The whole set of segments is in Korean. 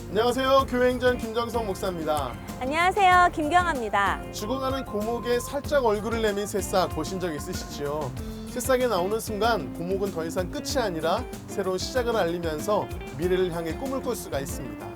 안녕하세요. 교회행전 김정성 목사입니다. 안녕하세요. 김경아입니다. 죽어가는 고목에 살짝 얼굴을 내민 새싹 보신 적 있으시죠? 새싹에 나오는 순간 고목은 더 이상 끝이 아니라 새로운 시작을 알리면서 미래를 향해 꿈을 꿀 수가 있습니다.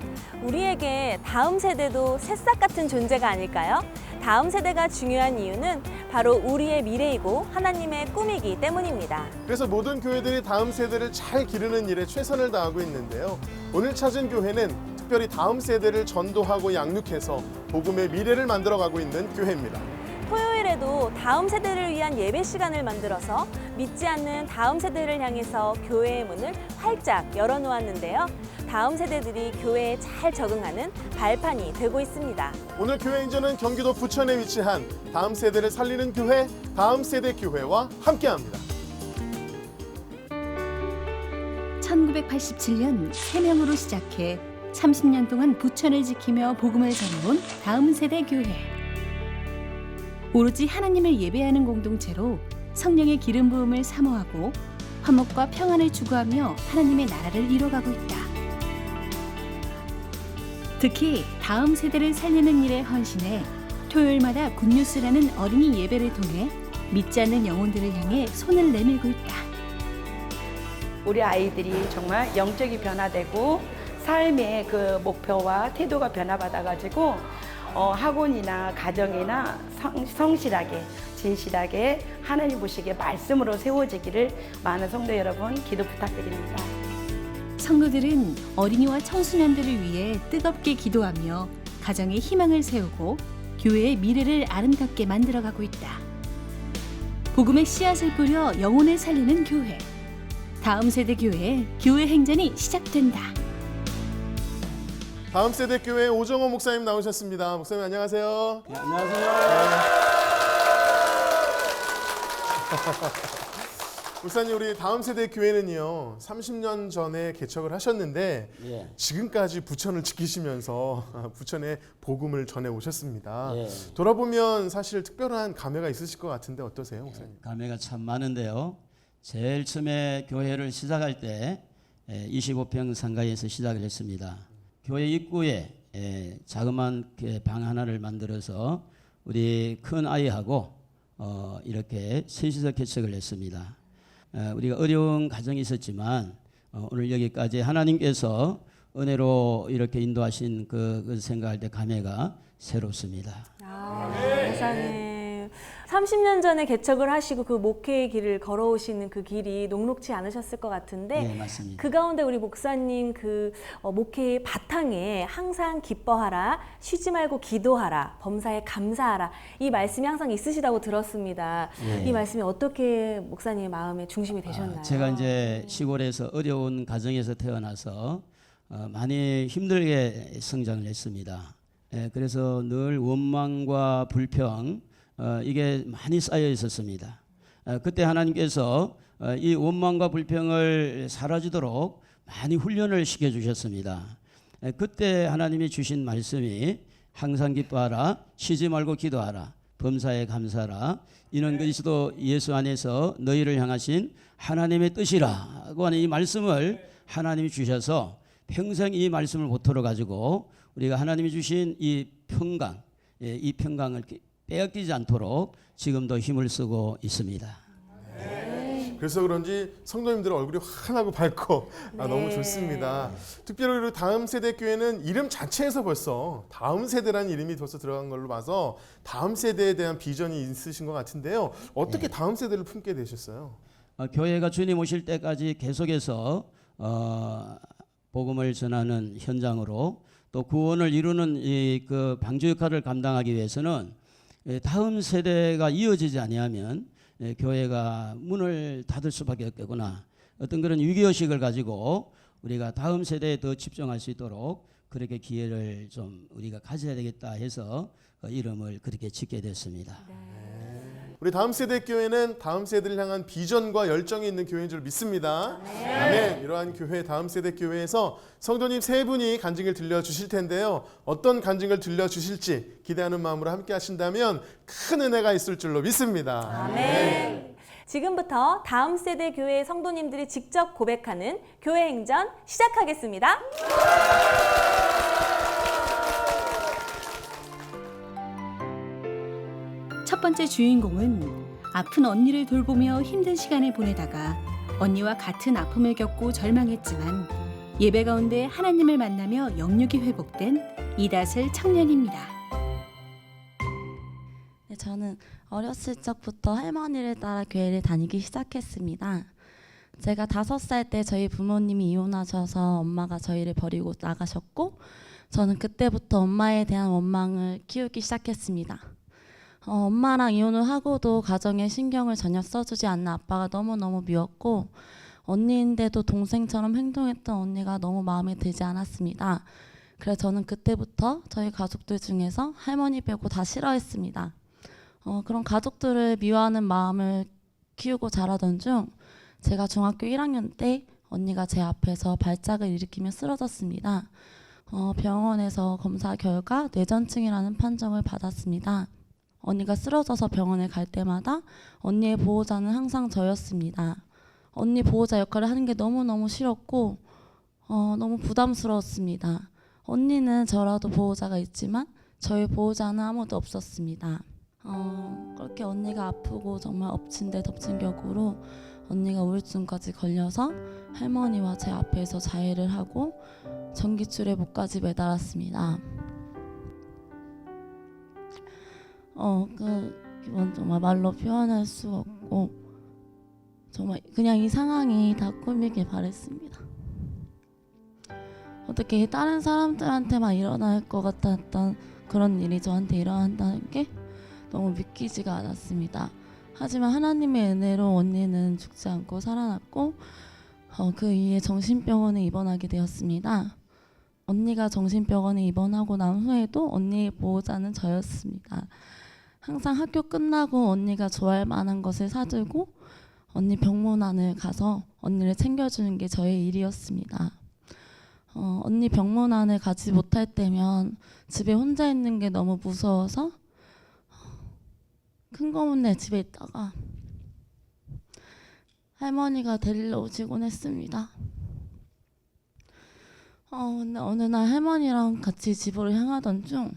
우리에게 다음 세대도 새싹 같은 존재가 아닐까요? 다음 세대가 중요한 이유는 바로 우리의 미래이고 하나님의 꿈이기 때문입니다. 그래서 모든 교회들이 다음 세대를 잘 기르는 일에 최선을 다하고 있는데요. 오늘 찾은 교회는 특별히 다음 세대를 전도하고 양육해서 복음의 미래를 만들어가고 있는 교회입니다. 토요일에도 다음 세대를 위한 예배 시간을 만들어서 믿지 않는 다음 세대를 향해서 교회의 문을 활짝 열어놓았는데요. 다음 세대들이 교회에 잘 적응하는 발판이 되고 있습니다. 오늘 교회행전은 경기도 부천에 위치한 다음 세대를 살리는 교회, 다음 세대 교회와 함께합니다. 1987년 3명으로 시작해 30년 동안 부천을 지키며 복음을 전해온 다음 세대 교회. 오로지 하나님을 예배하는 공동체로 성령의 기름 부음을 사모하고 화목과 평안을 추구하며 하나님의 나라를 이뤄가고 있다. 특히 다음 세대를 살리는 일에 헌신해 토요일마다 굿뉴스라는 어린이 예배를 통해 믿지 않는 영혼들을 향해 손을 내밀고 있다. 우리 아이들이 정말 영적이 변화되고 삶의 그 목표와 태도가 변화받아가지고 학원이나 가정이나 성실하게 진실하게 하나님 보시기에 말씀으로 세워지기를 많은 성도 여러분 기도 부탁드립니다. 성도들은 어린이와 청소년들을 위해 뜨겁게 기도하며 가정의 희망을 세우고 교회의 미래를 아름답게 만들어가고 있다. 복음의 씨앗을 뿌려 영혼을 살리는 교회. 다음 세대 교회의 교회 행전이 시작된다. 다음 세대 교회 오정호 목사님 나오셨습니다. 목사님 안녕하세요. 네, 안녕하세요. 목사님, 우리 다음 세대 교회는요 30년 전에 개척을 하셨는데 예. 지금까지 부천을 지키시면서 부천에 복음을 전해 오셨습니다. 예. 돌아보면 사실 특별한 감회가 있으실 것 같은데 어떠세요, 목사님? 감회가 참 많은데요. 제일 처음에 교회를 시작할 때 25평 상가에서 시작을 했습니다. 교회 입구에 자그마한 방 하나를 만들어서 우리 큰 아이하고 이렇게 셋이서 개척을 했습니다. 우리가 어려운 가정이 있었지만 오늘 여기까지 하나님께서 은혜로 이렇게 인도하신 그 생각할 때 감회가 새롭습니다. 세상에 30년 전에 개척을 하시고 그 목회의 길을 걸어오시는 그 길이 녹록지 않으셨을 것 같은데 네, 맞습니다. 그 가운데 우리 목사님 그 목회의 바탕에 항상 기뻐하라, 쉬지 말고 기도하라, 범사에 감사하라 이 말씀이 항상 있으시다고 들었습니다. 네. 이 말씀이 어떻게 목사님의 마음의 중심이 되셨나요? 제가 이제 시골에서 어려운 가정에서 태어나서 많이 힘들게 성장을 했습니다. 그래서 늘 원망과 불평 이게 많이 쌓여 있었습니다. 그때 하나님께서 이 원망과 불평을 사라지도록 많이 훈련을 시켜주셨습니다. 그때 하나님이 주신 말씀이 항상 기뻐하라, 쉬지 말고 기도하라, 범사에 감사하라, 이는 그리스도 예수 안에서 너희를 향하신 하나님의 뜻이라고 하는 이 말씀을 하나님이 주셔서 평생 이 말씀을 모토로 가지고 우리가 하나님이 주신 이 평강, 이 평강을 빼앗기지 않도록 지금도 힘을 쓰고 있습니다. 그래서 그런지 성도님들 얼굴이 환하고 밝고 너무 좋습니다. 특별히 우리 다음 세대 교회는 이름 자체에서 벌써 다음 세대라는 이름이 벌써 들어간 걸로 봐서 다음 세대에 대한 비전이 있으신 것 같은데요. 어떻게 다음 세대를 품게 되셨어요? 교회가 주님 오실 때까지 계속해서 복음을 전하는 현장으로 또 구원을 이루는 그 방주 역할을 감당하기 위해서는 다음 세대가 이어지지 아니하면 교회가 문을 닫을 수밖에 없겠구나. 어떤 그런 위기의식을 가지고 우리가 다음 세대에 더 집중할 수 있도록 그렇게 기회를 좀 우리가 가져야 되겠다 해서 이름을 그렇게 짓게 됐습니다. 우리 다음 세대 교회는 다음 세대를 향한 비전과 열정이 있는 교회인 줄 믿습니다. 아멘. 이러한 교회 다음 세대 교회에서 성도님 세 분이 간증을 들려주실 텐데요. 어떤 간증을 들려주실지 기대하는 마음으로 함께 하신다면 큰 은혜가 있을 줄로 믿습니다. 아멘. 지금부터 다음 세대 교회 성도님들이 직접 고백하는 교회 행전 시작하겠습니다. 번째 주인공은 아픈 언니를 돌보며 힘든 시간을 보내다가 언니와 같은 아픔을 겪고 절망했지만 예배 가운데 하나님을 만나며 영육이 회복된 이다슬 청년입니다. 네, 저는 어렸을 적부터 할머니를 따라 교회를 다니기 시작했습니다. 제가 5살 때 저희 부모님이 이혼하셔서 엄마가 저희를 버리고 나가셨고 저는 그때부터 엄마에 대한 원망을 키우기 시작했습니다. 엄마랑 이혼을 하고도 가정에 신경을 전혀 써주지 않는 아빠가 너무너무 미웠고 언니인데도 동생처럼 행동했던 언니가 너무 마음에 들지 않았습니다. 그래서 저는 그때부터 저희 가족들 중에서 할머니 빼고 다 싫어했습니다. 그런 가족들을 미워하는 마음을 키우고 자라던 중 제가 중학교 1학년 때 언니가 제 앞에서 발작을 일으키며 쓰러졌습니다. 병원에서 검사 결과 뇌전증이라는 판정을 받았습니다. 언니가 쓰러져서 병원에 갈 때마다 언니의 보호자는 항상 저였습니다. 언니 보호자 역할을 하는 게 너무너무 싫었고 너무 부담스러웠습니다. 언니는 저라도 보호자가 있지만 저희 보호자는 아무도 없었습니다. 그렇게 언니가 아프고 정말 엎친 데 덮친 격으로 언니가 우울증까지 걸려서 할머니와 제 앞에서 자해를 하고 전기줄에 목까지 매달았습니다. 이건 정말 말로 표현할 수가 없고 정말 그냥 이 상황이 다 꾸미길 바랬습니다. 어떻게 다른 사람들한테만 일어날 것 같았던 그런 일이 저한테 일어난다는 게 너무 믿기지가 않았습니다. 하지만 하나님의 은혜로 언니는 죽지 않고 살아났고 그 이후에 정신병원에 입원하게 되었습니다. 언니가 정신병원에 입원하고 난 후에도 언니의 보호자는 저였습니다. 항상 학교 끝나고 언니가 좋아할 만한 것을 사들고 언니 병문안을 가서 언니를 챙겨주는 게 저의 일이었습니다. 언니 병문안을 가지 못할 때면 집에 혼자 있는 게 너무 무서워서 큰 거문네 집에 있다가 할머니가 데리러 오시곤 했습니다. 근데 어느 날 할머니랑 같이 집으로 향하던 중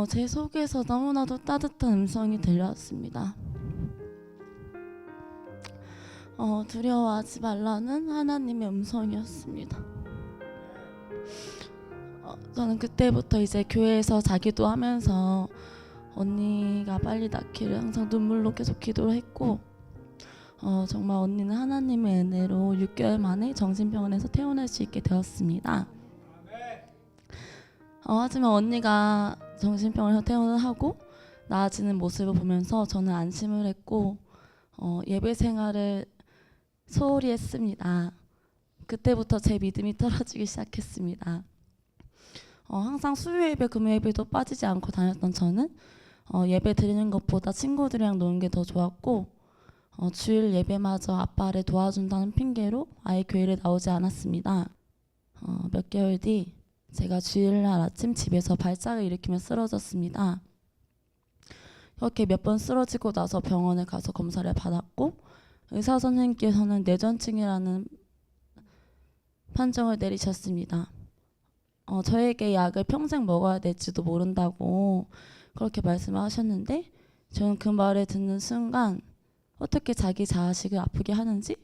제 속에서 너무나도 따뜻한 음성이 들려왔습니다. 두려워하지 말라는 하나님의 음성이었습니다. 저는 그때부터 이제 교회에서 자기도 하면서 언니가 빨리 낫기를 항상 눈물로 계속 기도를 했고 정말 언니는 하나님의 은혜로 6개월 만에 정신병원에서 퇴원할 수 있게 되었습니다. 하지만 언니가 정신병원에서 퇴원을 하고 나아지는 모습을 보면서 저는 안심을 했고 예배 생활을 소홀히 했습니다. 그때부터 제 믿음이 떨어지기 시작했습니다. 항상 수요 예배, 금요 예배도 빠지지 않고 다녔던 저는 예배 드리는 것보다 친구들이랑 노는 게 더 좋았고 주일 예배마저 아빠를 도와준다는 핑계로 아예 교회를 나오지 않았습니다. 몇 개월 뒤 제가 주일날 아침 집에서 발작을 일으키며 쓰러졌습니다. 이렇게 몇 번 쓰러지고 나서 병원에 가서 검사를 받았고 의사 선생님께서는 뇌전증이라는 판정을 내리셨습니다. 저에게 약을 평생 먹어야 될지도 모른다고 그렇게 말씀을 하셨는데 저는 그 말을 듣는 순간 어떻게 자기 자식을 아프게 하는지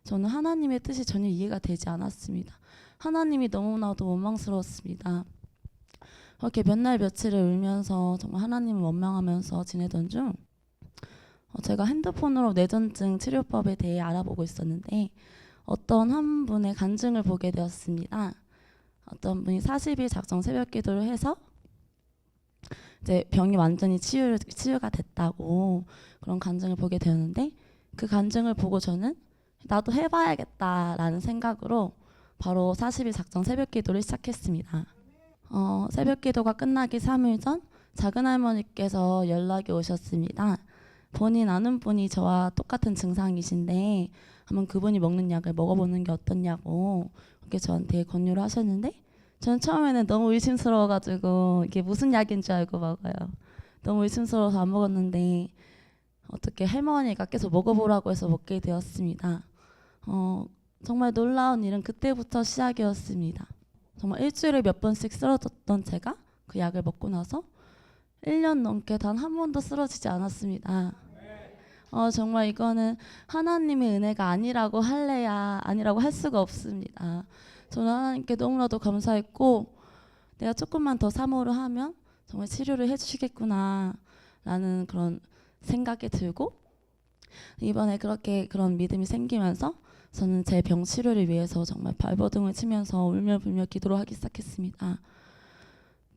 저는 하나님의 뜻이 전혀 이해가 되지 않았습니다. 하나님이 너무나도 원망스러웠습니다. 그렇게 몇 날 며칠을 울면서 정말 하나님을 원망하면서 지내던 중 제가 핸드폰으로 뇌전증 치료법에 대해 알아보고 있었는데 어떤 한 분의 간증을 보게 되었습니다. 어떤 분이 40일 작정 새벽 기도를 해서 이제 병이 완전히 치유가 됐다고 그런 간증을 보게 되었는데 그 간증을 보고 저는 나도 해봐야겠다라는 생각으로 바로 40일 작정 새벽 기도를 시작했습니다. 새벽 기도가 끝나기 3일 전 작은할머니께서 연락이 오셨습니다. 본인 아는 분이 저와 똑같은 증상이신데 한번 그분이 먹는 약을 먹어보는 게 어떻냐고 그렇게 저한테 권유를 하셨는데 저는 처음에는 너무 의심스러워가지고 이게 무슨 약인 줄 알고 먹어요. 너무 의심스러워서 안 먹었는데 어떻게 할머니가 계속 먹어보라고 해서 먹게 되었습니다. 정말 놀라운 일은 그때부터 시작이었습니다. 정말 일주일에 몇 번씩 쓰러졌던 제가 그 약을 먹고 나서 1년 넘게 단 한 번도 쓰러지지 않았습니다. 정말 이거는 하나님의 은혜가 아니라고 아니라고 할 수가 없습니다. 저는 하나님께 너무나도 감사했고 내가 조금만 더 사모를 하면 정말 치료를 해주시겠구나 라는 그런 생각이 들고 이번에 그렇게 그런 믿음이 생기면서 저는 제 병 치료를 위해서 정말 발버둥을 치면서 울며불며 기도를 하기 시작했습니다.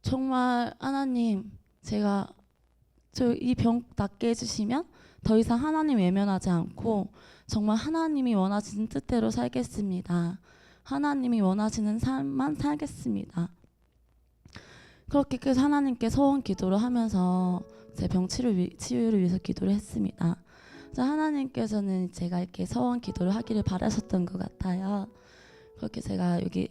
정말 하나님, 제가 저 이 병 낫게 해주시면 더 이상 하나님 외면하지 않고 정말 하나님이 원하시는 뜻대로 살겠습니다. 하나님이 원하시는 삶만 살겠습니다. 그렇게 계속 하나님께 서원 기도를 하면서 제 병 치유를 위해서 기도를 했습니다. 그래서 하나님께서는 제가 이렇게 서원 기도를 하기를 바라셨던 것 같아요. 그렇게 제가 여기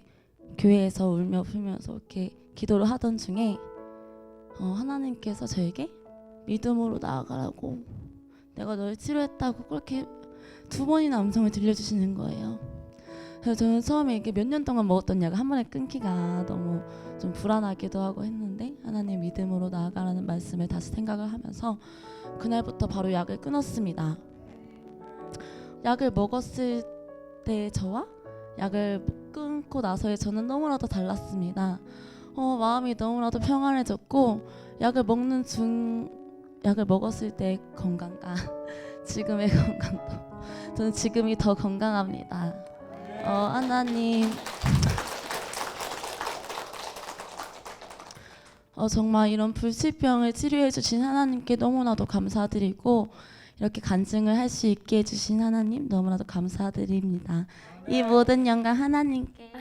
교회에서 울며 불면서 이렇게 기도를 하던 중에 하나님께서 저에게 믿음으로 나아가라고 내가 널 치료했다고 그렇게 2번이나 음성을 들려주시는 거예요. 그래서 저는 처음에 이게 몇 년 동안 먹었던 약을 한 번에 끊기가 너무 좀 불안하기도 하고 했는데 하나님 믿음으로 나아가라는 말씀을 다시 생각을 하면서 그날부터 바로 약을 끊었습니다. 약을 먹었을 때 저와 약을 끊고 나서의 저는 너무나도 달랐습니다. 마음이 너무나도 평안해졌고 약을 먹었을 때 건강과 지금의 건강도 저는 지금이 더 건강합니다. 하나님 정말 이런 불치병을 치료해 주신 하나님께 너무나도 감사드리고 이렇게 간증을 할 수 있게 해주신 하나님 너무나도 감사드립니다. 이 모든 영광 하나님께.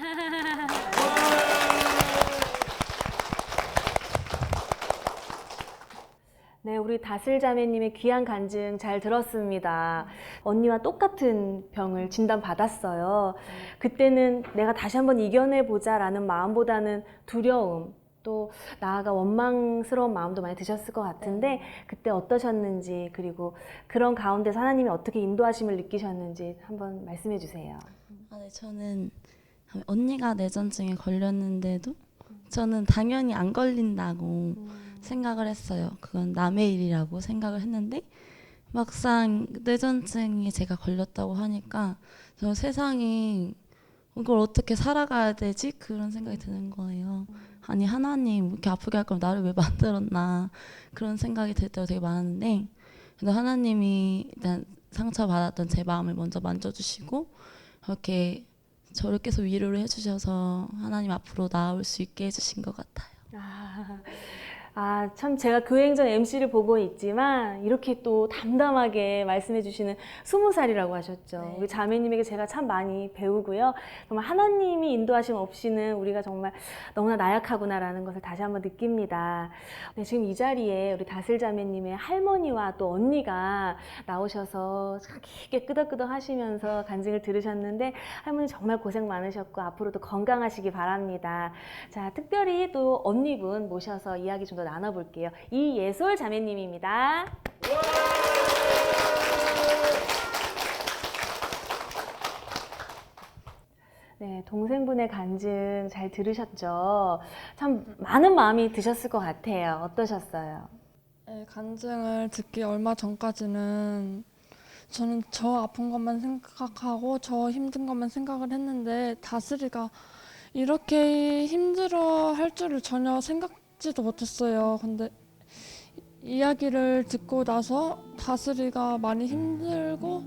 네, 우리 다슬 자매님의 귀한 간증 잘 들었습니다. 언니와 똑같은 병을 진단받았어요. 그때는 내가 다시 한번 이겨내보자라는 마음보다는 두려움, 또 나아가 원망스러운 마음도 많이 드셨을 것 같은데 그때 어떠셨는지 그리고 그런 가운데서 하나님이 어떻게 인도하심을 느끼셨는지 한번 말씀해 주세요. 네, 저는 언니가 뇌전증에 걸렸는데도 저는 당연히 안 걸린다고 생각을 했어요. 그건 남의 일이라고 생각을 했는데 막상 뇌전증에 제가 걸렸다고 하니까 저 세상이 이걸 어떻게 살아가야 되지? 그런 생각이 드는 거예요. 아니 하나님 이렇게 아프게 할 거면 나를 왜 만들었나 그런 생각이 들 때가 되게 많은데 근데 하나님이 일단 상처받았던 제 마음을 먼저 만져주시고 이렇게 저를 계속 위로를 해주셔서 하나님 앞으로 나아올 수 있게 해주신 것 같아요. 참 제가 교행전 MC를 보고 있지만 이렇게 또 담담하게 말씀해 주시는 20살이라고 하셨죠. 네. 우리 자매님에게 제가 참 많이 배우고요. 정말 하나님이 인도하심 없이는 우리가 정말 너무나 나약하구나라는 것을 다시 한번 느낍니다. 네, 지금 이 자리에 우리 다슬 자매님의 할머니와 또 언니가 나오셔서 깊게 끄덕끄덕 하시면서 간증을 들으셨는데 할머니 정말 고생 많으셨고 앞으로도 건강하시기 바랍니다. 자, 특별히 또 언니분 모셔서 이야기 좀 더 나눠볼게요. 이예솔 자매님입니다. 네, 동생분의 간증 잘 들으셨죠? 참 많은 마음이 드셨을 것 같아요. 어떠셨어요? 네, 간증을 듣기 얼마 전까지는 저는 저 아픈 것만 생각하고 저 힘든 것만 생각을 했는데 다슬이가 이렇게 힘들어 할 줄을 전혀 생각지도 못했어요. 근데 이야기를 듣고 나서 다슬이가 많이 힘들고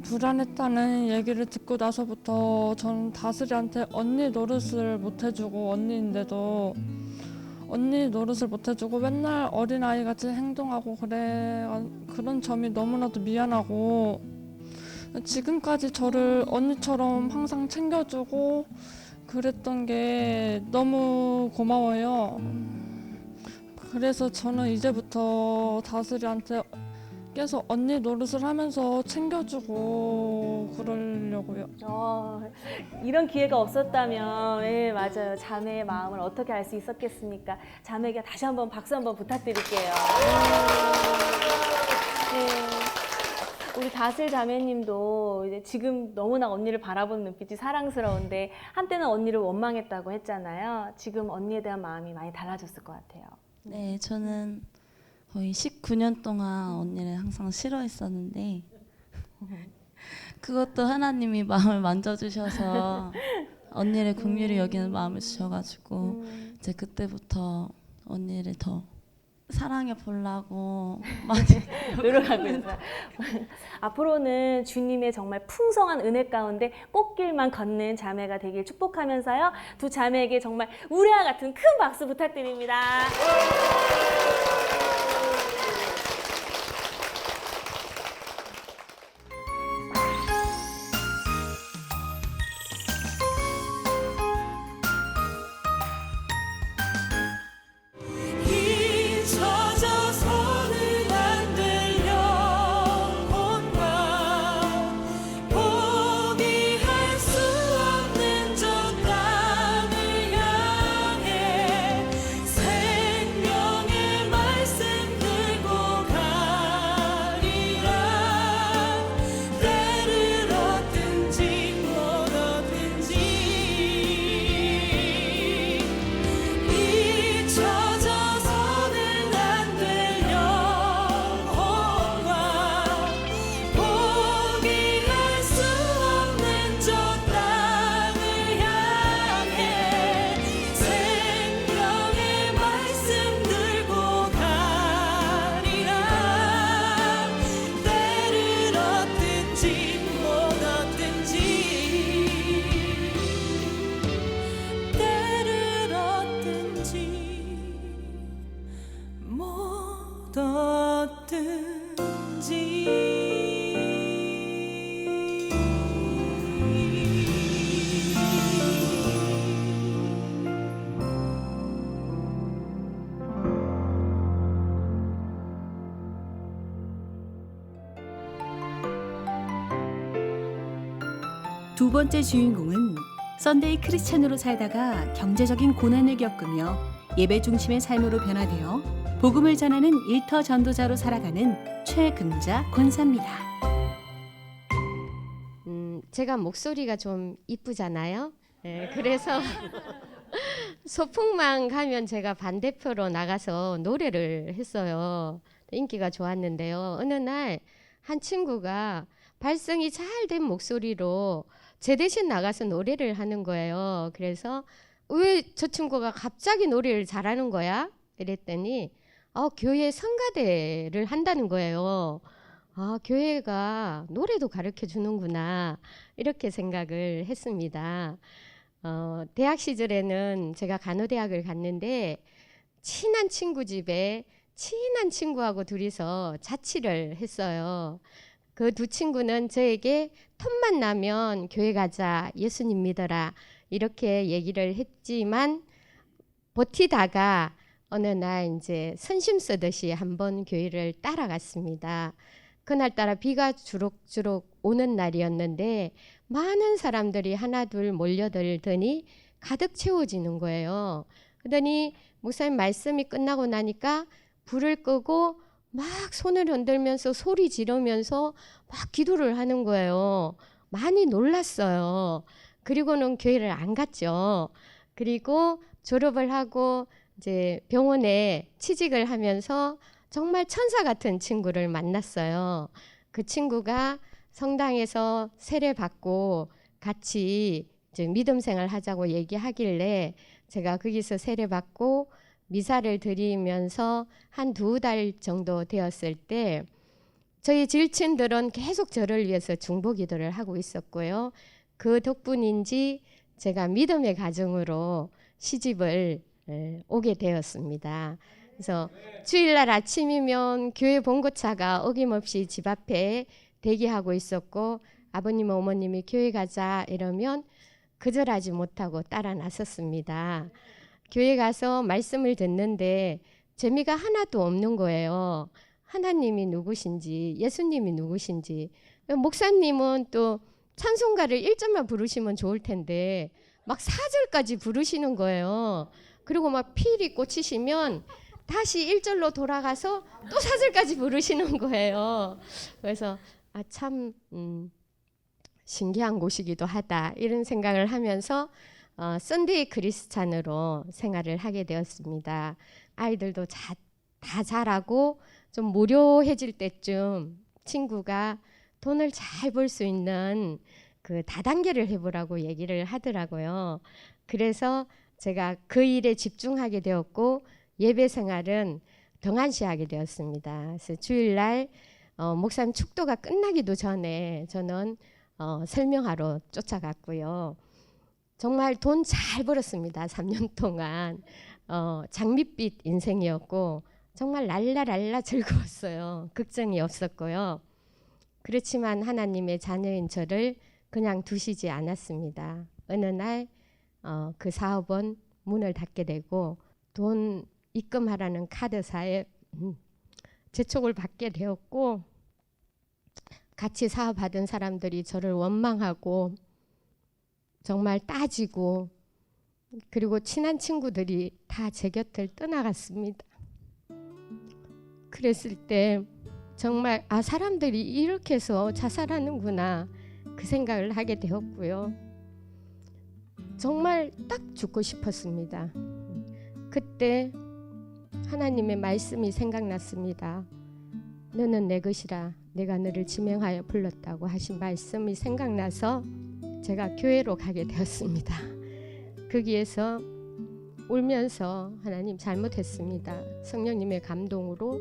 불안했다는 얘기를 듣고 나서부터 저는 다슬이한테 언니 노릇을 못 해주고 언니인데도 언니 노릇을 못 해주고 맨날 어린아이 같이 행동하고 그런 점이 너무나도 미안하고 지금까지 저를 언니처럼 항상 챙겨주고 그랬던 게 너무 고마워요. 그래서 저는 이제부터 다슬이한테 계속 언니 노릇을 하면서 챙겨주고 그러려고요. 이런 기회가 없었다면 예, 맞아요. 자매의 마음을 어떻게 알 수 있었겠습니까? 자매에게 다시 한번 박수 한번 부탁드릴게요. 네. 우리 다슬 자매님도 이제 지금 너무나 언니를 바라보는 눈빛이 사랑스러운데 한때는 언니를 원망했다고 했잖아요. 지금 언니에 대한 마음이 많이 달라졌을 것 같아요. 네, 저는 거의 19년 동안 언니를 항상 싫어했었는데 그것도 하나님이 마음을 만져주셔서 언니를 긍휼히 여기는 마음을 주셔가지고 이제 그때부터 언니를 더 사랑해 보려고 많이 노력하고 있어요. 앞으로는 주님의 정말 풍성한 은혜 가운데 꽃길만 걷는 자매가 되길 축복하면서요. 두 자매에게 정말 우레와 같은 큰 박수 부탁드립니다. 잊혀져서는 안 될 영혼과 포기할 수 없는 저 땅을 향해 생명의 말씀 들고 가리라. 때를 얻든지 못 얻든지 잊혀져서는 안 될 영혼과 포기할 수 없는 저 땅을 향해 생명의 말씀 들고 가리라. 때를 얻든지 못 얻든지 때를 얻든지 못 얻든지. 두 번째 주인공은 썬데이 크리스찬으로 살다가 경제적인 고난을 겪으며 예배 중심의 삶으로 변화되어 복음을 전하는 일터 전도자로 살아가는 최금자 권사입니다. 제가 목소리가 좀 이쁘잖아요. 네, 그래서 소풍만 가면 제가 반대표로 나가서 노래를 했어요. 인기가 좋았는데요. 어느 날 한 친구가 발성이 잘 된 목소리로 제 대신 나가서 노래를 하는 거예요. 그래서 왜 저 친구가 갑자기 노래를 잘하는 거야? 이랬더니 교회 성가대를 한다는 거예요. 아, 교회가 노래도 가르쳐 주는구나 이렇게 생각을 했습니다. 대학 시절에는 제가 간호대학을 갔는데 친한 친구 집에 친한 친구하고 둘이서 자취를 했어요. 그 두 친구는 저에게 틈만 나면 교회 가자, 예수님 믿어라 이렇게 얘기를 했지만 버티다가 어느 날 이제 선심 쓰듯이 한번 교회를 따라갔습니다. 그날따라 비가 주룩주룩 오는 날이었는데 많은 사람들이 하나둘 몰려들더니 가득 채워지는 거예요. 그러더니 목사님 말씀이 끝나고 나니까 불을 끄고 막 손을 흔들면서 소리 지르면서 막 기도를 하는 거예요. 많이 놀랐어요. 그리고는 교회를 안 갔죠. 그리고 졸업을 하고 이제 병원에 취직을 하면서 정말 천사 같은 친구를 만났어요. 그 친구가 성당에서 세례 받고 같이 이제 믿음 생활 하자고 얘기하길래 제가 거기서 세례 받고 미사를 드리면서 한 2달 정도 되었을 때 저희 질친들은 계속 저를 위해서 중보기도를 하고 있었고요. 그 덕분인지 제가 믿음의 가정으로 시집을 오게 되었습니다. 그래서 주일날 아침이면 교회 봉고차가 어김없이 집 앞에 대기하고 있었고 아버님 어머님이 교회 가자 이러면 거절하지 못하고 따라 나섰습니다. 교회 가서 말씀을 듣는데 재미가 하나도 없는 거예요. 하나님이 누구신지 예수님이 누구신지 목사님은 또 찬송가를 1절만 부르시면 좋을 텐데 막 4절까지 부르시는 거예요. 그리고 막 필이 꽂히시면 다시 1절로 돌아가서 또 4절까지 부르시는 거예요. 그래서 참 신기한 곳이기도 하다 이런 생각을 하면서 썬데이 크리스찬으로 생활을 하게 되었습니다. 아이들도 다 자라고 좀 무료해질 때쯤 친구가 돈을 잘 벌 수 있는 그 다단계를 해보라고 얘기를 하더라고요. 그래서 제가 그 일에 집중하게 되었고 예배 생활은 등한시하게 되었습니다. 그래서 주일날 목사님 축도가 끝나기도 전에 저는 설명하러 쫓아갔고요. 정말 돈 잘 벌었습니다. 3년 동안 장밋빛 인생이었고 정말 랄라랄라 즐거웠어요. 걱정이 없었고요. 그렇지만 하나님의 자녀인 저를 그냥 두시지 않았습니다. 어느 날 그 사업은 문을 닫게 되고 돈 입금하라는 카드사에 재촉을 받게 되었고 같이 사업하던 사람들이 저를 원망하고 정말 따지고 그리고 친한 친구들이 다 제 곁을 떠나갔습니다. 그랬을 때 정말 사람들이 이렇게 해서 자살하는구나 그 생각을 하게 되었고요. 정말 딱 죽고 싶었습니다. 그때 하나님의 말씀이 생각났습니다. 너는 내 것이라 내가 너를 지명하여 불렀다고 하신 말씀이 생각나서 제가 교회로 가게 되었습니다. 거기에서 울면서 하나님 잘못했습니다. 성령님의 감동으로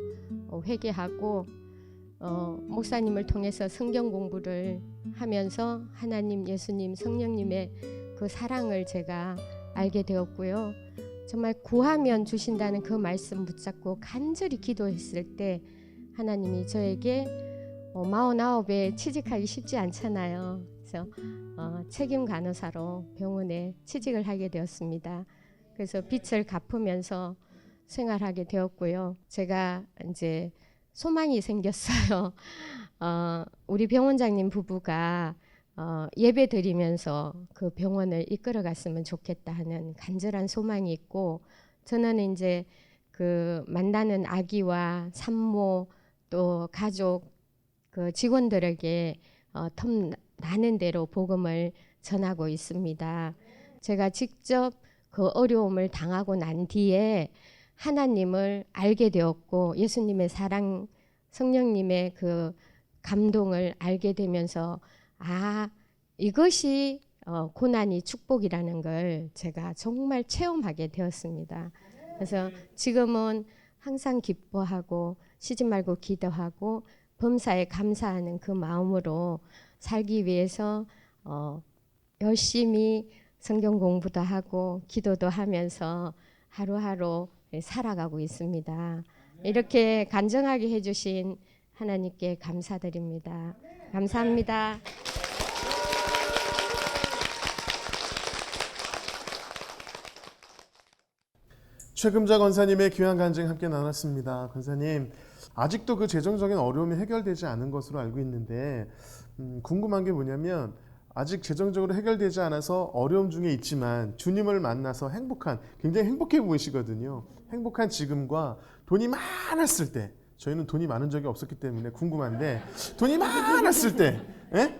회개하고 목사님을 통해서 성경 공부를 하면서 하나님, 예수님, 성령님의 그 사랑을 제가 알게 되었고요. 정말 구하면 주신다는 그 말씀 붙잡고 간절히 기도했을 때 하나님이 저에게 49에 취직하기 쉽지 않잖아요. 그래서 책임 간호사로 병원에 취직을 하게 되었습니다. 그래서 빚을 갚으면서 생활하게 되었고요. 제가 이제 소망이 생겼어요. 우리 병원장님 부부가 예배 드리면서 그 병원을 이끌어 갔으면 좋겠다 하는 간절한 소망이 있고 저는 이제 그 만나는 아기와 산모 또 가족 그 직원들에게 텀 나는 대로 복음을 전하고 있습니다. 제가 직접 그 어려움을 당하고 난 뒤에 하나님을 알게 되었고 예수님의 사랑, 성령님의 그 감동을 알게 되면서 이것이 고난이 축복이라는 걸 제가 정말 체험하게 되었습니다. 그래서 지금은 항상 기뻐하고 쉬지 말고 기도하고 범사에 감사하는 그 마음으로 살기 위해서 열심히 성경 공부도 하고 기도도 하면서 하루하루 살아가고 있습니다. 이렇게 간증하게 해주신 하나님께 감사드립니다. 감사합니다. 최금자 권사님의 귀한 간증 함께 나눴습니다. 권사님, 아직도 그 재정적인 어려움이 해결되지 않은 것으로 알고 있는데 궁금한 게 뭐냐면 아직 재정적으로 해결되지 않아서 어려움 중에 있지만 주님을 만나서 굉장히 행복해 보이시거든요. 행복한 지금과 돈이 많았을 때, 저희는 돈이 많은 적이 없었기 때문에 궁금한데 돈이 많았을 때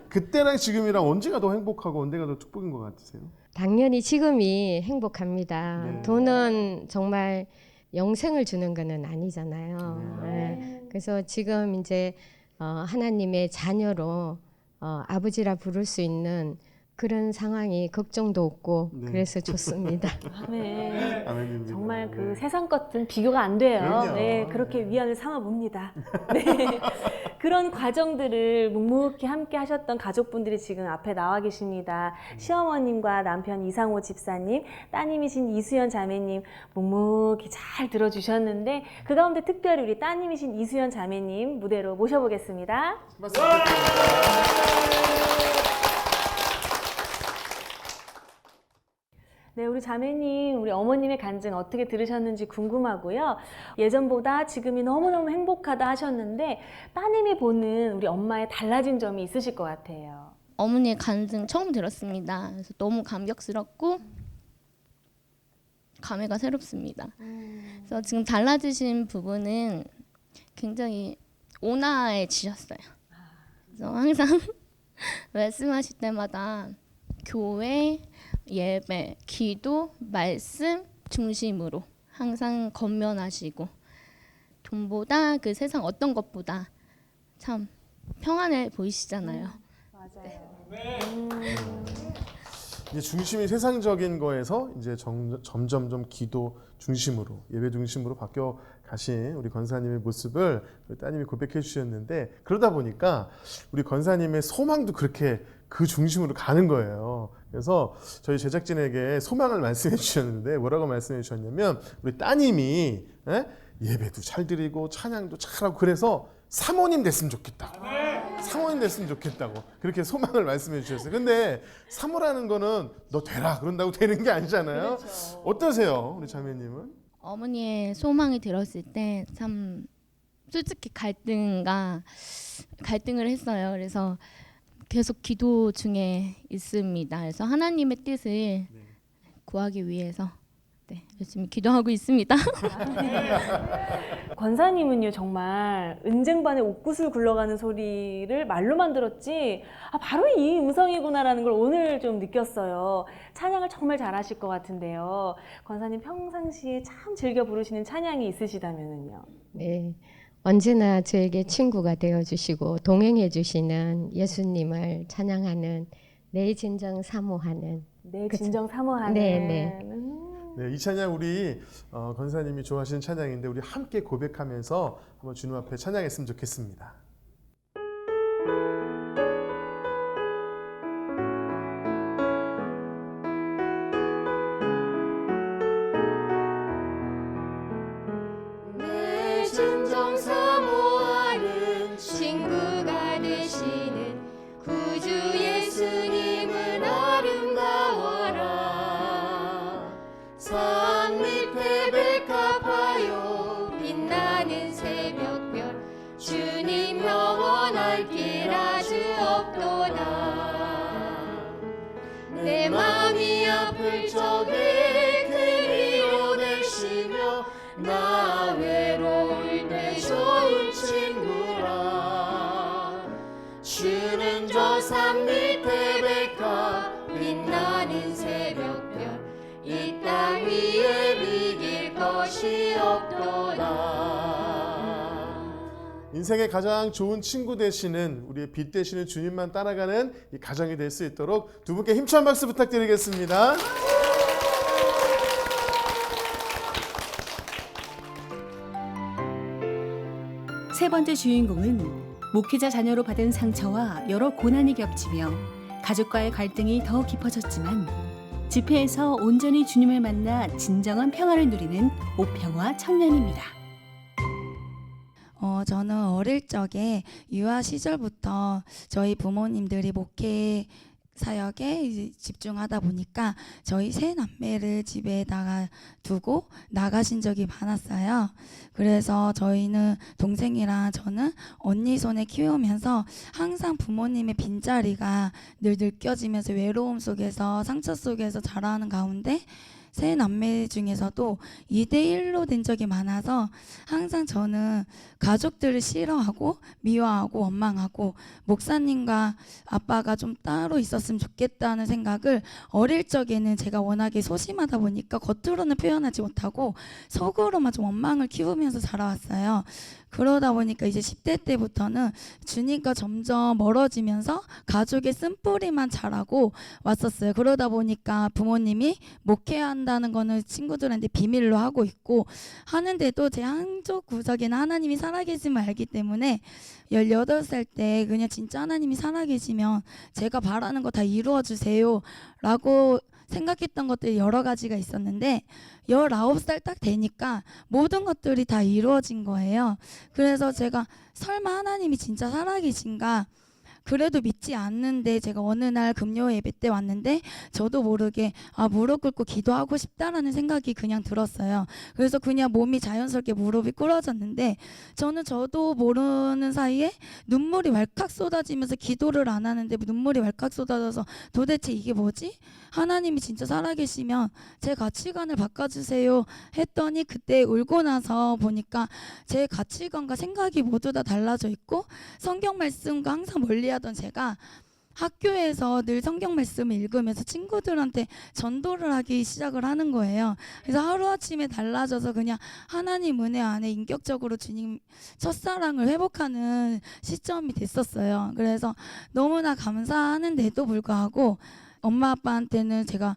그때랑 지금이랑 언제가 더 행복하고 언제가 더 축복인 것 같으세요? 당연히 지금이 행복합니다. 네. 돈은 정말 영생을 주는 것은 아니잖아요. 네. 그래서 지금 이제 하나님의 자녀로 아버지라 부를 수 있는 그런 상황이 걱정도 없고 그래서 좋습니다. 네. 아멘입니다. 정말 그 세상 것은 비교가 안 돼요. 그럼요. 네, 그렇게 위안을 삼아 봅니다. 네. 그런 과정들을 묵묵히 함께 하셨던 가족분들이 지금 앞에 나와 계십니다. 시어머님과 남편 이상호 집사님, 따님이신 이수연 자매님 묵묵히 잘 들어주셨는데 그 가운데 특별히 우리 따님이신 이수연 자매님 무대로 모셔보겠습니다. 네, 우리 자매님, 우리 어머님의 간증 어떻게 들으셨는지 궁금하고요. 예전보다 지금이 너무너무 행복하다 하셨는데 따님이 보는 우리 엄마의 달라진 점이 있으실 것 같아요. 어머니의 간증 처음 들었습니다. 그래서 너무 감격스럽고 감회가 새롭습니다. 그래서 지금 달라지신 부분은 굉장히 온화해지셨어요. 그래서 항상 말씀하실 때마다 교회, 예배, 기도, 말씀 중심으로 항상 건면하시고 돈보다 그 세상 어떤 것보다 참 평안해 보이시잖아요. 이제 중심이 세상적인 거에서 이제 점점 기도 중심으로, 예배 중심으로 바뀌어 가신 우리 권사님의 모습을 우리 따님이 고백해 주셨는데, 그러다 보니까 우리 권사님의 소망도 그렇게 그 중심으로 가는 거예요. 그래서 저희 제작진에게 소망을 말씀해 주셨는데, 뭐라고 말씀해 주셨냐면, 우리 따님이 예배도 잘 드리고 찬양도 잘하고 그래서 사모님 됐으면 좋겠다고. 사모님 됐으면 좋겠다고 그렇게 소망을 말씀해 주셨어요. 근데 사모라는 거는 너 되라 그런다고 되는 게 아니잖아요. 그렇죠. 어떠세요, 우리 자매님은? 어머니의 소망이 들었을 때 참 솔직히 갈등을 했어요. 그래서 계속 기도 중에 있습니다. 그래서 하나님의 뜻을 구하기 위해서 열심히 기도하고 있습니다. 권사님은요 정말 은쟁반에 옥구슬 굴러가는 소리를 말로만 들었지 바로 이 음성이구나라는 걸 오늘 좀 느꼈어요. 찬양을 정말 잘하실 것 같은데요. 권사님 평상시에 참 즐겨 부르시는 찬양이 있으시다면요. 네, 언제나 저에게 친구가 되어주시고 동행해주시는 예수님을 찬양하는 내 진정 사모하는. 내 진정 사모하는. 네. 네, 이 찬양 우리 권사님이 좋아하시는 찬양인데 우리 함께 고백하면서 한번 주님 앞에 찬양했으면 좋겠습니다. 내 진정 사모하는 친구가 되시는 구주 예수님은 아름다워라. 산 밑에 백합하여 빛나는 새벽별 주님 영원할 길 아주 없도다. 내 맘이 아플 적에 그리로 되시며 나 외로울 때 좋은 친구라. 주는 저 산 밑에 백합 빛나는 새벽별 이 땅 위에 비길 것이 없도다. 인생의 가장 좋은 친구 되시는 우리의 빛 되시는 주님만 따라가는 이 가정이 될 수 있도록 두 분께 힘찬 박수 부탁드리겠습니다. 세 번째 주인공은 목회자 자녀로 받은 상처와 여러 고난이 겹치며 가족과의 갈등이 더 깊어졌지만 집회에서 온전히 주님을 만나 진정한 평화를 누리는 오평화 청년입니다. 저는 어릴 적에 유아 시절부터 저희 부모님들이 목회 사역에 집중하다 보니까 저희 세 남매를 집에다가 두고 나가신 적이 많았어요. 그래서 저희는 동생이랑 저는 언니 손에 키우면서 항상 부모님의 빈자리가 늘 느껴지면서 외로움 속에서 상처 속에서 자라는 가운데 세 남매 중에서도 2대1로 된 적이 많아서 항상 저는 가족들을 싫어하고 미워하고 원망하고 목사님과 아빠가 좀 따로 있었으면 좋겠다는 생각을 어릴 적에는 제가 워낙에 소심하다 보니까 겉으로는 표현하지 못하고 속으로만 좀 원망을 키우면서 자라왔어요. 그러다 보니까 이제 10대 때부터는 주님과 점점 멀어지면서 가족의 쓴뿌리만 자라고 왔었어요. 그러다 보니까 부모님이 목회한다는 거는 친구들한테 비밀로 하고 있고 하는데도 제 한쪽 구석에는 하나님이 살아계심을 알기 때문에 18살 때 그냥 진짜 하나님이 살아계시면 제가 바라는 거 다 이루어 주세요 라고 생각했던 것들이 여러 가지가 있었는데 19살 딱 되니까 모든 것들이 다 이루어진 거예요. 그래서 제가 설마 하나님이 진짜 살아계신가 그래도 믿지 않는데 제가 어느 날 금요 예배 때 왔는데 저도 모르게 무릎 꿇고 기도하고 싶다라는 생각이 그냥 들었어요. 그래서 그냥 몸이 자연스럽게 무릎이 꿇어졌는데 저도 모르는 사이에 눈물이 왈칵 쏟아지면서 기도를 안 하는데 눈물이 왈칵 쏟아져서 도대체 이게 뭐지? 하나님이 진짜 살아계시면 제 가치관을 바꿔주세요 했더니 그때 울고 나서 보니까 제 가치관과 생각이 모두 다 달라져 있고 성경 말씀과 항상 멀리하던 제가 학교에서 늘 성경 말씀을 읽으면서 친구들한테 전도를 하기 시작을 하는 거예요. 그래서 하루아침에 달라져서 그냥 하나님 은혜 안에 인격적으로 주님 첫사랑을 회복하는 시점이 됐었어요. 그래서 너무나 감사하는데도 불구하고 엄마 아빠한테는 제가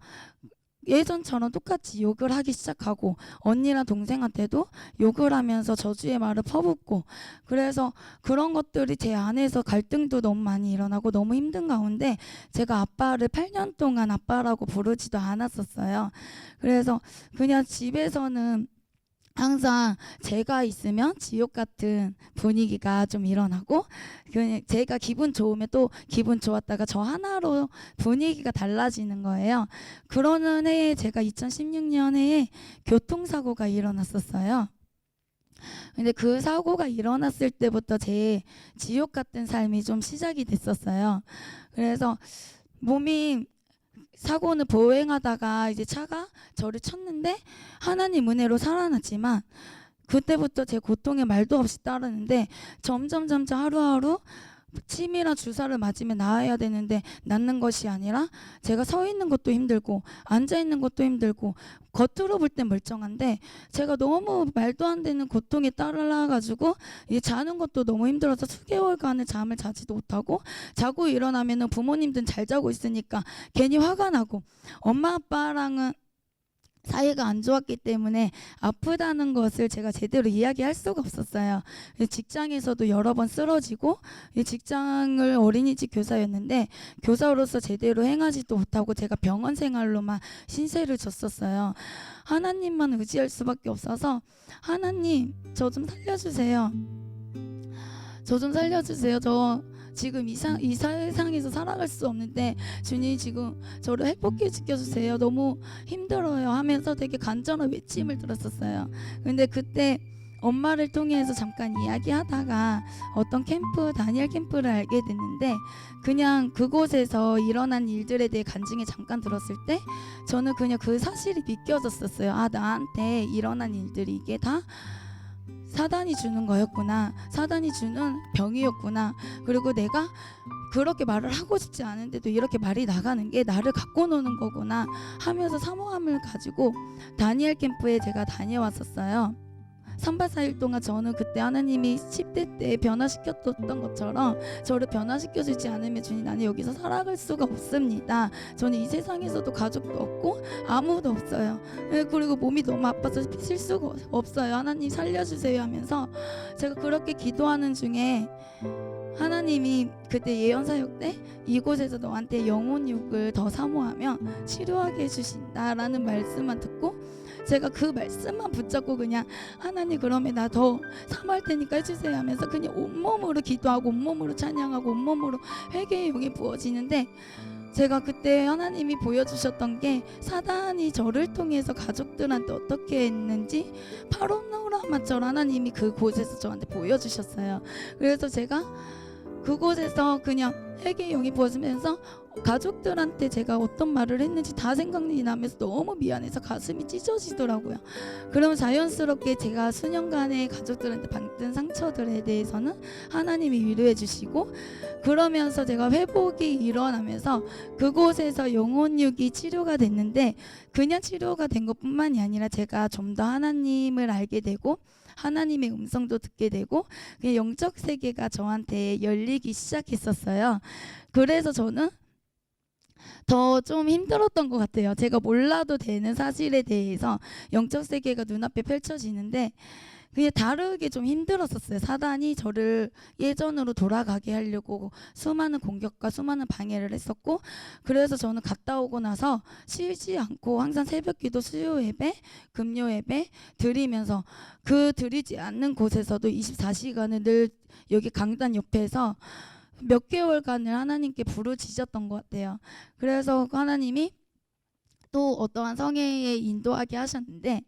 예전처럼 똑같이 욕을 하기 시작하고 언니랑 동생한테도 욕을 하면서 저주의 말을 퍼붓고, 그래서 그런 것들이 제 안에서 갈등도 너무 많이 일어나고 너무 힘든 가운데 제가 아빠를 8년 동안 아빠라고 부르지도 않았었어요. 그래서 그냥 집에서는 항상 제가 있으면 지옥 같은 분위기가 좀 일어나고, 그냥 제가 기분 좋으면 또 기분 좋았다가 저 하나로 분위기가 달라지는 거예요. 그러는 해에 제가 2016년 해에 교통사고가 일어났었어요. 근데 그 사고가 일어났을 때부터 제 지옥 같은 삶이 좀 시작이 됐었어요. 그래서 몸이 사고는 보행하다가 이제 차가 저를 쳤는데 하나님 은혜로 살아났지만, 그때부터 제 고통에 말도 없이 따르는데 점점 하루하루 침이랑 주사를 맞으면 나아야 되는데 낫는 것이 아니라 제가 서 있는 것도 힘들고 앉아 있는 것도 힘들고 겉으로 볼 땐 멀쩡한데 제가 너무 말도 안 되는 고통에 따라가지고 이 자는 것도 너무 힘들어서 수개월간을 잠을 자지도 못하고, 자고 일어나면은 부모님들은 잘 자고 있으니까 괜히 화가 나고, 엄마 아빠랑은 사이가 안 좋았기 때문에 아프다는 것을 제가 제대로 이야기할 수가 없었어요. 직장에서도 여러 번 쓰러지고, 직장을 어린이집 교사였는데 교사로서 제대로 행하지도 못하고 제가 병원 생활로만 신세를 졌었어요. 하나님만 의지할 수밖에 없어서 하나님 저 좀 살려주세요. 저 좀 살려주세요. 저 지금 이 세상에서 살아갈 수 없는데 주님 지금 저를 회복해 지켜주세요. 너무 힘들어요 하면서 되게 간절한 외침을 들었었어요. 근데 그때 엄마를 통해서 잠깐 이야기하다가 어떤 캠프, 다니엘 캠프를 알게 됐는데, 그냥 그곳에서 일어난 일들에 대해 간증을 잠깐 들었을 때 저는 그냥 그 사실이 믿겨졌었어요. 아, 나한테 일어난 일들이 이게 다 사단이 주는 거였구나, 사단이 주는 병이었구나, 그리고 내가 그렇게 말을 하고 싶지 않은데도 이렇게 말이 나가는 게 나를 갖고 노는 거구나 하면서 사모함을 가지고 다니엘 캠프에 제가 다녀왔었어요. 3박 4일 동안 저는 그때 하나님이 10대 때 변화시켰던 것처럼 저를 변화시켜주지 않으면 주님 나는 여기서 살아갈 수가 없습니다. 저는 이 세상에서도 가족도 없고 아무도 없어요. 그리고 몸이 너무 아파서 쉴 수가 없어요. 하나님 살려주세요 하면서 제가 그렇게 기도하는 중에 하나님이 그때 예언사역 때 이곳에서 너한테 영혼육을 더 사모하면 치료하게 해주신다라는 말씀만 듣고 제가 그 말씀만 붙잡고 그냥 하나님 그러면 나 더 사모할 테니까 해주세요 하면서 그냥 온몸으로 기도하고 온몸으로 찬양하고 온몸으로 회개의 영이 부어지는데, 제가 그때 하나님이 보여주셨던 게 사단이 저를 통해서 가족들한테 어떻게 했는지 파로노라마처럼 하나님이 그곳에서 저한테 보여주셨어요. 그래서 제가 그곳에서 그냥 회개의 영이 부어지면서 가족들한테 제가 어떤 말을 했는지 다 생각이 나면서 너무 미안해서 가슴이 찢어지더라고요. 그러면 자연스럽게 제가 수년간의 가족들한테 받은 상처들에 대해서는 하나님이 위로해 주시고, 그러면서 제가 회복이 일어나면서 그곳에서 영혼육이 치료가 됐는데, 그냥 치료가 된 것뿐만이 아니라 제가 좀 더 하나님을 알게 되고 하나님의 음성도 듣게 되고 그냥 영적 세계가 저한테 열리기 시작했었어요. 그래서 저는 더 좀 힘들었던 것 같아요. 제가 몰라도 되는 사실에 대해서 영적 세계가 눈앞에 펼쳐지는데 그냥 다르게 좀 힘들었었어요. 사단이 저를 예전으로 돌아가게 하려고 수많은 공격과 수많은 방해를 했었고, 그래서 저는 갔다 오고 나서 쉬지 않고 항상 새벽기도, 수요 예배, 금요 예배 드리면서 그 드리지 않는 곳에서도 24시간을 늘 여기 강단 옆에서 몇 개월간을 하나님께 부르짖었던 것 같아요. 그래서 하나님이 또 어떠한 성회에 인도하게 하셨는데,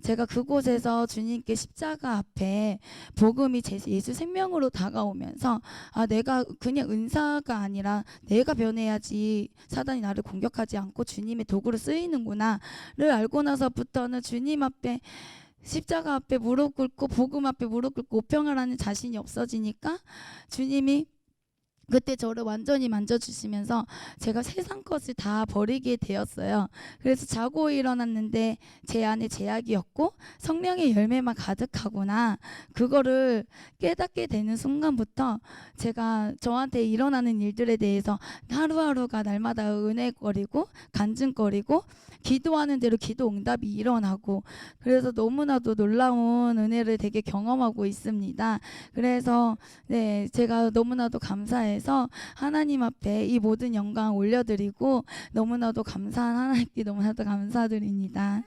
제가 그곳에서 주님께 십자가 앞에 복음이 예수 생명으로 다가오면서 아, 내가 그냥 은사가 아니라 내가 변해야지 사단이 나를 공격하지 않고 주님의 도구로 쓰이는구나를 알고 나서부터는 주님 앞에 십자가 앞에 무릎 꿇고 복음 앞에 무릎 꿇고 오평을 하는 자신이 없어지니까 주님이 그때 저를 완전히 만져주시면서 제가 세상 것을 다 버리게 되었어요. 그래서 자고 일어났는데 제 안에 제약이었고 성령의 열매만 가득하구나, 그거를 깨닫게 되는 순간부터 제가 저한테 일어나는 일들에 대해서 하루하루가 날마다 은혜거리고 간증거리고 기도하는 대로 기도 응답이 일어나고, 그래서 너무나도 놀라운 은혜를 되게 경험하고 있습니다. 그래서 네, 제가 너무나도 감사해서 하나님 앞에 이 모든 영광 올려드리고 너무나도 감사한 하나님께 너무나도 감사드립니다.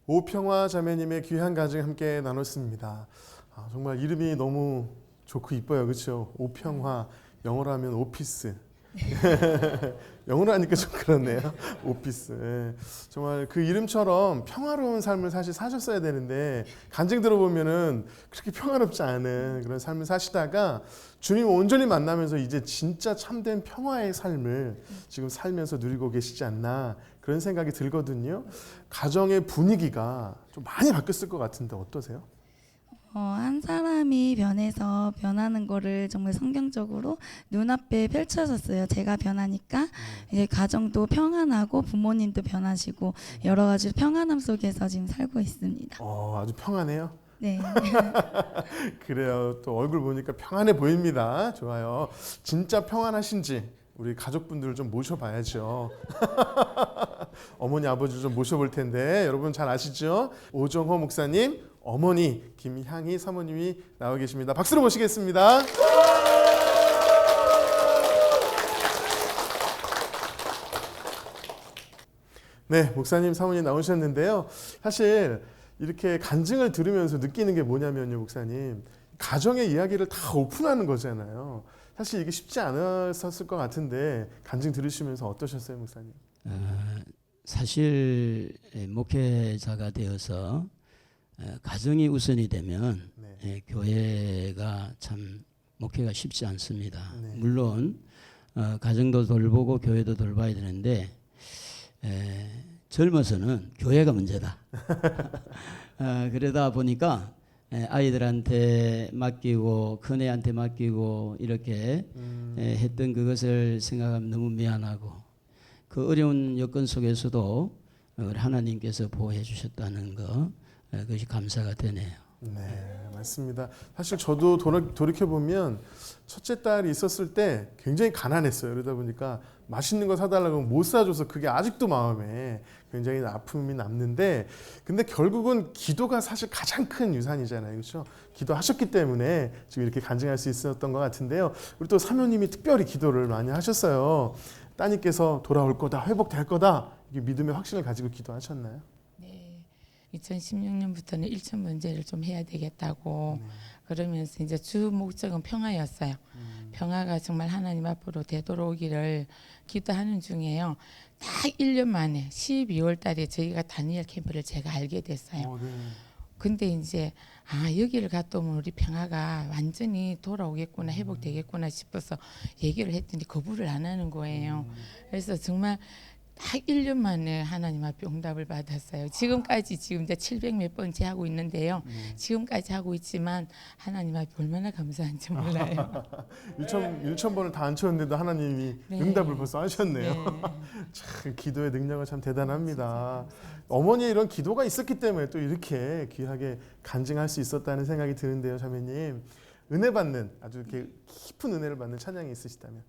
오평화 자매님의 귀한 가정 함께 나눴습니다. 정말 이름이 너무 좋고 이뻐요, 그렇죠? 오평화, 영어로 하면 오피스. 영어로 하니까 좀 그렇네요. 오피스. 예. 정말 그 이름처럼 평화로운 삶을 사실 사셨어야 되는데 간증 들어보면은 그렇게 평화롭지 않은 그런 삶을 사시다가 주님 온전히 만나면서 이제 진짜 참된 평화의 삶을 지금 살면서 누리고 계시지 않나, 그런 생각이 들거든요. 가정의 분위기가 좀 많이 바뀌었을 것 같은데 어떠세요? 한 사람이 변해서 변하는 거를 정말 성경적으로 눈앞에 펼쳐졌어요. 제가 변하니까 이제 가정도 평안하고 부모님도 변하시고 여러 가지 평안함 속에서 지금 살고 있습니다. 아주 평안해요? 네. 그래요. 또 얼굴 보니까 평안해 보입니다. 좋아요. 진짜 평안하신지 우리 가족분들을 좀 모셔봐야죠. 어머니 아버지를 좀 모셔볼 텐데 여러분 잘 아시죠? 오정호 목사님, 어머니 김향희 사모님이 나와 계십니다. 박수로 모시겠습니다. 네, 목사님 사모님 나오셨는데요. 사실 이렇게 간증을 들으면서 느끼는 게 뭐냐면요, 목사님, 가정의 이야기를 다 오픈하는 거잖아요. 사실 이게 쉽지 않았을 것 같은데 간증 들으시면서 어떠셨어요, 목사님? 사실 목회자가 되어서 가정이 우선이 되면 교회가 참 목회가 쉽지 않습니다. 물론 가정도 돌보고 교회도 돌봐야 되는데 젊어서는 교회가 문제다. 그러다 보니까 아이들한테 맡기고 큰애한테 맡기고 이렇게 했던 그것을 생각하면 너무 미안하고, 그 어려운 여건 속에서도 하나님께서 보호해 주셨다는 거, 그것이 감사가 되네요. 네, 맞습니다. 사실 저도 돌이켜보면 첫째 딸이 있었을 때 굉장히 가난했어요. 그러다 보니까 맛있는 거 사달라고 하면 못 사줘서 그게 아직도 마음에 굉장히 아픔이 남는데, 근데 결국은 기도가 사실 가장 큰 유산이잖아요. 그렇죠? 기도하셨기 때문에 지금 이렇게 간증할 수 있었던 것 같은데요. 우리 또 사모님이 특별히 기도를 많이 하셨어요. 따님께서 돌아올 거다, 회복될 거다, 이게 믿음의 확신을 가지고 기도하셨나요? 2016년부터는 일천 번제를 좀 해야 되겠다고 그러면서 이제 주 목적은 평화였어요. 평화가 정말 하나님 앞으로 되돌아오기를 기도하는 중에요. 딱 1년 만에 12월 달에 저희가 다니엘 캠프를 제가 알게 됐어요. 근데 이제 여기를 갔다 오면 우리 평화가 완전히 돌아오겠구나, 회복되겠구나 싶어서 얘기를 했더니 거부를 안 하는 거예요. 그래서 정말 딱 1년 만에 하나님 앞에 응답을 받았어요. 지금까지 지금 이제 700 몇 번째 하고 있는데요. 지금까지 하고 있지만 하나님 앞에 얼마나 감사한지 몰라요. 1천 번을 다 안 쳤는데도 하나님이 응답을 벌써 하셨네요. 참 기도의 능력은 참 대단합니다. 어머니의 이런 기도가 있었기 때문에 또 이렇게 귀하게 간증할 수 있었다는 생각이 드는데요, 자매님. 은혜 받는, 아주 이렇게 깊은 은혜를 받는 찬양이 있으시다면?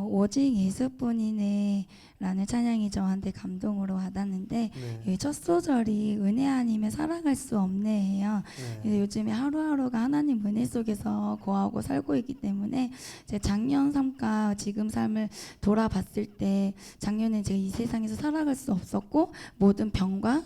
오직 예수뿐이네 라는 찬양이 저한테 감동으로 와닿는데, 이 첫 소절이 은혜 아니면 살아갈 수 없네예요. 요즘에 하루하루가 하나님 은혜 속에서 거하고 살고 있기 때문에 제 작년 삶과 지금 삶을 돌아봤을 때, 작년에 제가 이 세상에서 살아갈 수 없었고 모든 병과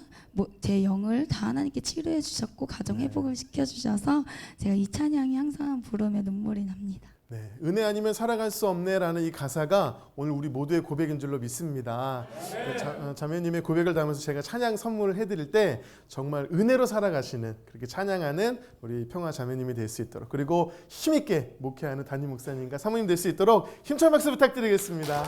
제 영을 다 하나님께 치료해 주셨고 가정 회복을 시켜주셔서 제가 이 찬양이 항상 부르며 눈물이 납니다. 네, 은혜 아니면 살아갈 수 없네라는 이 가사가 오늘 우리 모두의 고백인 줄로 믿습니다. 자매님의 고백을 담아서 제가 찬양 선물을 해드릴 때 정말 은혜로 살아가시는, 그렇게 찬양하는 우리 평화 자매님이 될 수 있도록, 그리고 힘있게 목회하는 담임 목사님과 사모님 될 수 있도록 힘찬 박수 부탁드리겠습니다.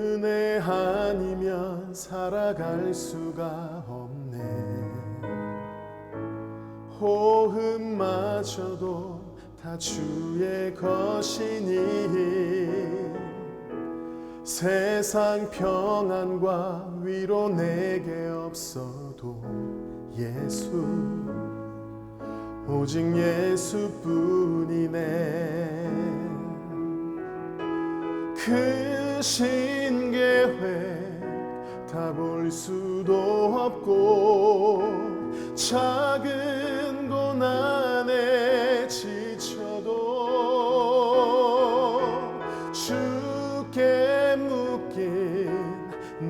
은혜 아니면 살아갈 수가 없네. 호흡마저도 다 주의 것이니 세상 평안과 위로 내게 없어도 예수, 오직 예수뿐이네. 그 신계획 다 볼 수도 없고 작은 고난에 지쳐도 주께 묶인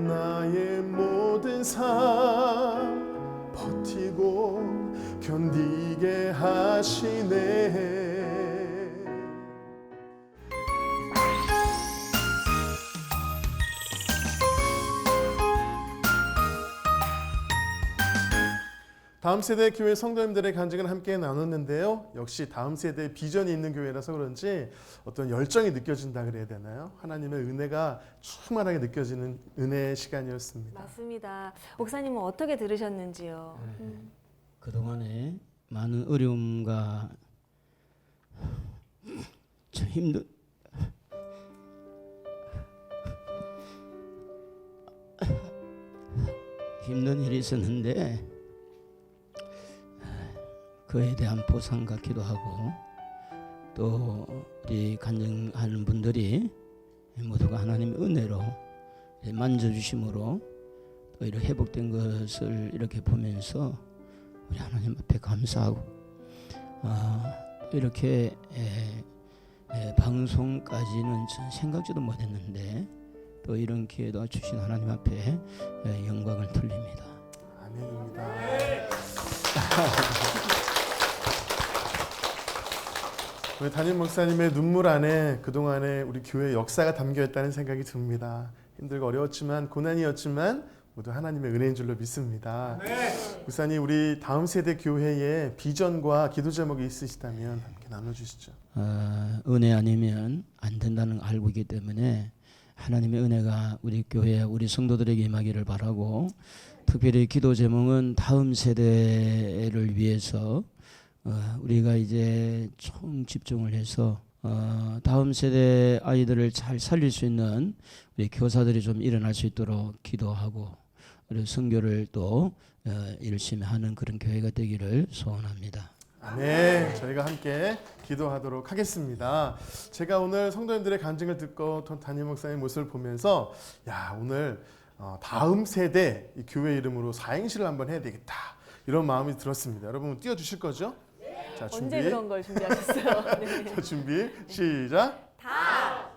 나의 모든 삶 버티고 견디게 하시네. 다음 세대 교회 성도님들의 간증을 함께 나눴는데요. 역시 다음 세대에 비전이 있는 교회라서 그런지 어떤 열정이 느껴진다 그래야 되나요? 하나님의 은혜가 충만하게 느껴지는 은혜의 시간이었습니다. 맞습니다. 목사님은 어떻게 들으셨는지요? 그동안에 많은 어려움과 참 힘든 일이 있었는데 그에 대한 보상 같기도 하고 또 우리 간증하는 분들이 모두가 하나님의 은혜로 만져주심으로 또 이렇게 회복된 것을 이렇게 보면서 우리 하나님 앞에 감사하고 이렇게 방송까지는 전 생각지도 못했는데 또 이런 기회도 주신 하나님 앞에 영광을 돌립니다. 아멘입니다. 우리 담임 목사님의 눈물 안에 그동안에 우리 교회 역사가 담겨있다는 생각이 듭니다. 힘들고 어려웠지만 고난이었지만 모두 하나님의 은혜인 줄로 믿습니다. 목사님, 우리 다음 세대 교회의 비전과 기도 제목이 있으시다면 함께 나눠주시죠. 은혜 아니면 안 된다는 걸 알고 있기 때문에 하나님의 은혜가 우리 교회 우리 성도들에게 임하기를 바라고, 특별히 기도 제목은 다음 세대를 위해서 우리가 이제 총 집중을 해서 다음 세대 아이들을 잘 살릴 수 있는 우리 교사들이 좀 일어날 수 있도록 기도하고, 그리고 선교를 또 열심히 하는 그런 교회가 되기를 소원합니다. 아멘. 저희가 함께 기도하도록 하겠습니다. 제가 오늘 성도님들의 간증을 듣고 담임 목사님 모습을 보면서 오늘 다음 세대 이 교회 이름으로 사행시를 한번 해야 되겠다, 이런 마음이 들었습니다. 여러분 띄워주실 거죠? 자, 준비. 언제 그런 걸 준비하셨어요? 네. 자, 준비 시작.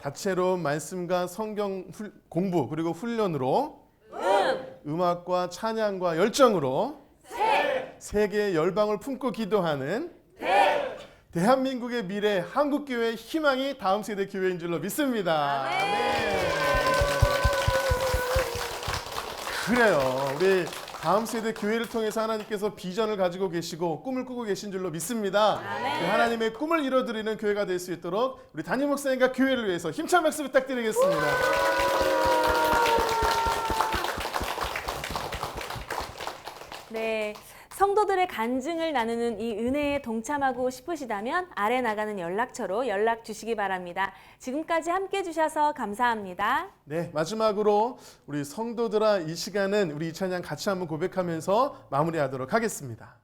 다채로운 말씀과 성경 공부 그리고 훈련으로 음악과 찬양과 열정으로 세계의 열방을 품고 기도하는 대한민국의 미래 한국교회의 희망이 다음 세대 교회인 줄로 믿습니다. 네. 그래요. 우리 다음 세대 교회를 통해서 하나님께서 비전을 가지고 계시고 꿈을 꾸고 계신 줄로 믿습니다. 그 하나님의 꿈을 이뤄드리는 교회가 될 수 있도록 우리 담임 목사님과 교회를 위해서 힘찬 박수 부탁드리겠습니다. 네, 성도들의 간증을 나누는 이 은혜에 동참하고 싶으시다면 아래 나가는 연락처로 연락 주시기 바랍니다. 지금까지 함께 해주셔서 감사합니다. 네, 마지막으로 우리 성도들아, 이 시간은 우리 이 찬양 같이 한번 고백하면서 마무리하도록 하겠습니다.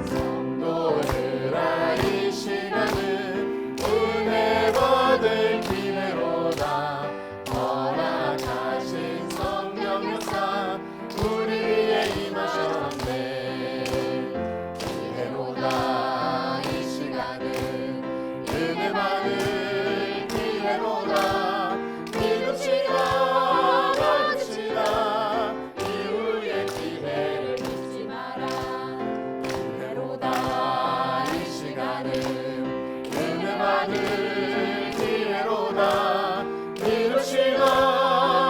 성도들아, 이 시간은 은혜 받을 기회로다. 허락하신 성령 역사 우리 위에 임하셨네. 기회로다. 이 시간은 은혜 받을 기회로다. 믿읍시다, 받읍시다. 이후의 기회를 잊지 마라. 기회로다. 이 시간은 은혜 받을 기회로다. 믿읍시다,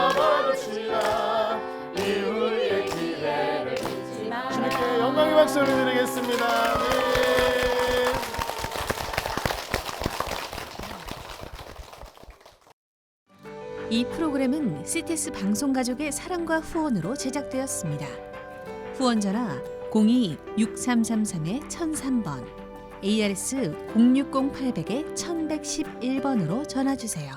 받읍시다. 이후의 기회를 잊지 마라. 주님께 영광의 박수를 드리겠습니다. 네. 이 프로그램은 CTS 방송가족의 사랑과 후원으로 제작되었습니다. 후원 전화 02-6333-1003번, ARS 060-800-1111번으로 전화 주세요.